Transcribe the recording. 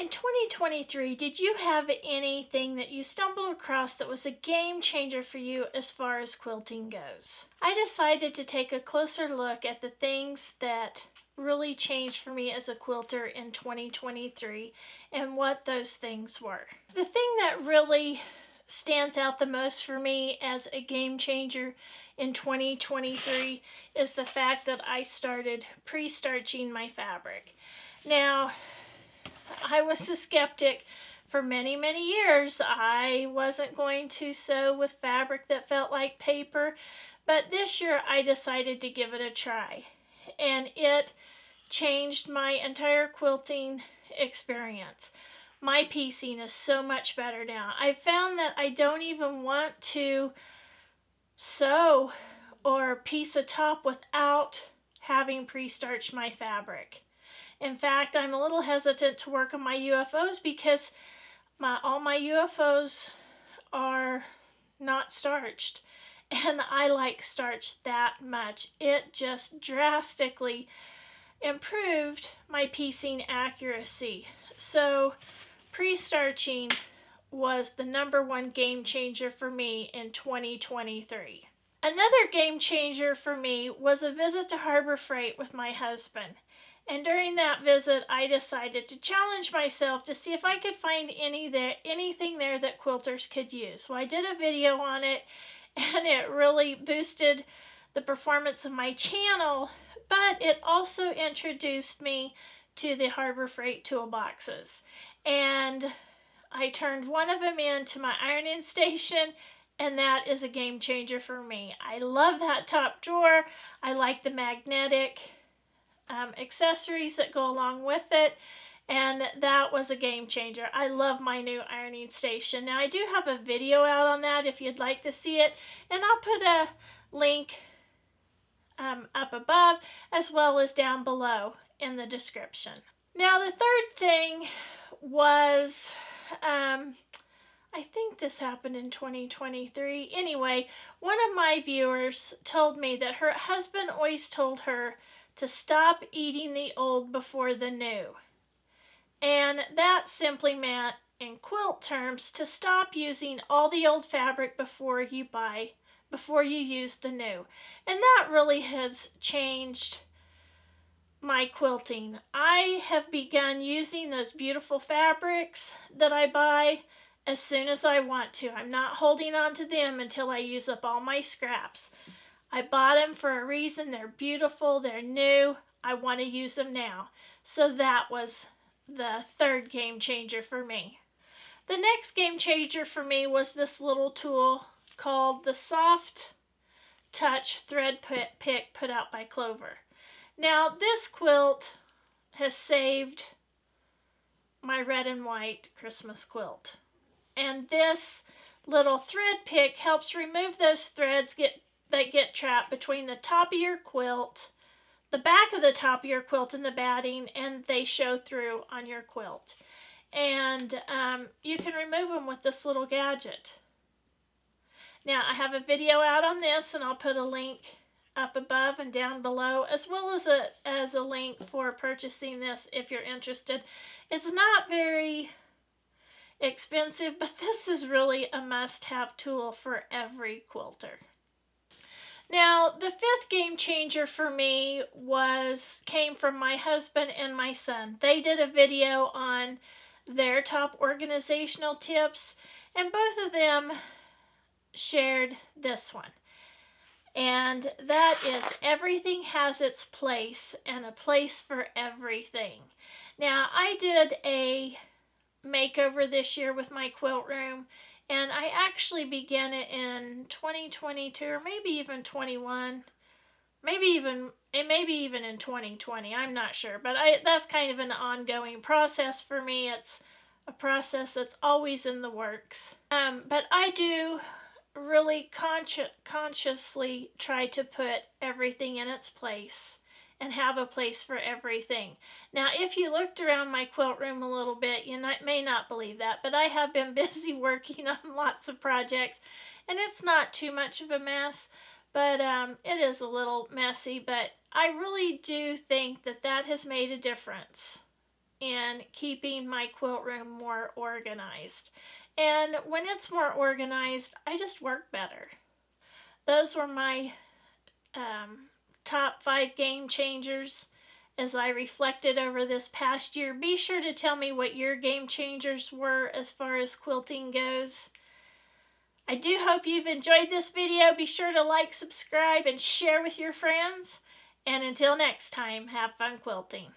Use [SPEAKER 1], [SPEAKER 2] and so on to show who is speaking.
[SPEAKER 1] In 2023, did you have anything that you stumbled across that was a game changer for you as far as quilting goes? I decided to take a closer look at the things that really changed for me as a quilter in 2023 and what those things were. The thing that really stands out the most for me as a game changer in 2023 is the fact that I started pre-starching my fabric. Now, I was a skeptic for many, many years. I wasn't going to sew with fabric that felt like paper, but this year I decided to give it a try, and it changed my entire quilting experience. My piecing is so much better now. I found that I don't even want to sew or piece a top without having pre-starched my fabric. In fact, I'm a little hesitant to work on my UFOs because all my UFOs are not starched, and I like starch that much. It just drastically improved my piecing accuracy. So pre-starching was the #1 game changer for me in 2023. Another game changer for me was a visit to Harbor Freight with my husband. And during that visit, I decided to challenge myself to see if I could find anything there that quilters could use. Well, I did a video on it, and it really boosted the performance of my channel, but it also introduced me to the Harbor Freight toolboxes. And I turned one of them into my ironing station, and that is a game changer for me. I love that top drawer. I like the magnetic accessories that go along with it, and that was a game changer. I love my new ironing station. Now, I do have a video out on that if you'd like to see it, and I'll put a link up above as well as down below in the description. Now, the third thing was, I think this happened in 2023. Anyway, one of my viewers told me that her husband always told her to stop eating the old before the new. And that simply meant, in quilt terms, to stop using all the old fabric before you use the new. And that really has changed my quilting. I have begun using those beautiful fabrics that I buy as soon as I want to. I'm not holding on to them until I use up all my scraps. I bought them for a reason. They're beautiful, they're new, I want to use them now. So that was the third game changer for me. The next game changer for me was this little tool called the Soft Touch Thread Pick put out by Clover. Now, this quilt has saved my red and white Christmas quilt. And this little thread pick helps remove those threads that get trapped between the top of your quilt, the back of the top of your quilt and the batting, and they show through on your quilt. And you can remove them with this little gadget. Now, I have a video out on this, and I'll put a link up above and down below, as well as a link for purchasing this if you're interested. It's not very expensive, but this is really a must-have tool for every quilter. Now, the fifth game changer for me came from my husband and my son. They did a video on their top organizational tips, and both of them shared this one. And that is, everything has its place and a place for everything. Now, I did a makeover this year with my quilt room, and I actually began it in 2022 or maybe even 21, maybe even in 2020. I'm not sure, but that's kind of an ongoing process for me. It's a process that's always in the works. But I do really consciously try to put everything in its place and have a place for everything. Now, if you looked around my quilt room a little bit, you may not believe that, but I have been busy working on lots of projects, and it's not too much of a mess, but it is a little messy, but I really do think that has made a difference in keeping my quilt room more organized. And when it's more organized, I just work better. Those were my top 5 game changers as I reflected over this past year. Be sure to tell me what your game changers were as far as quilting goes. I do hope you've enjoyed this video. Be sure to like, subscribe, and share with your friends. And until next time, have fun quilting.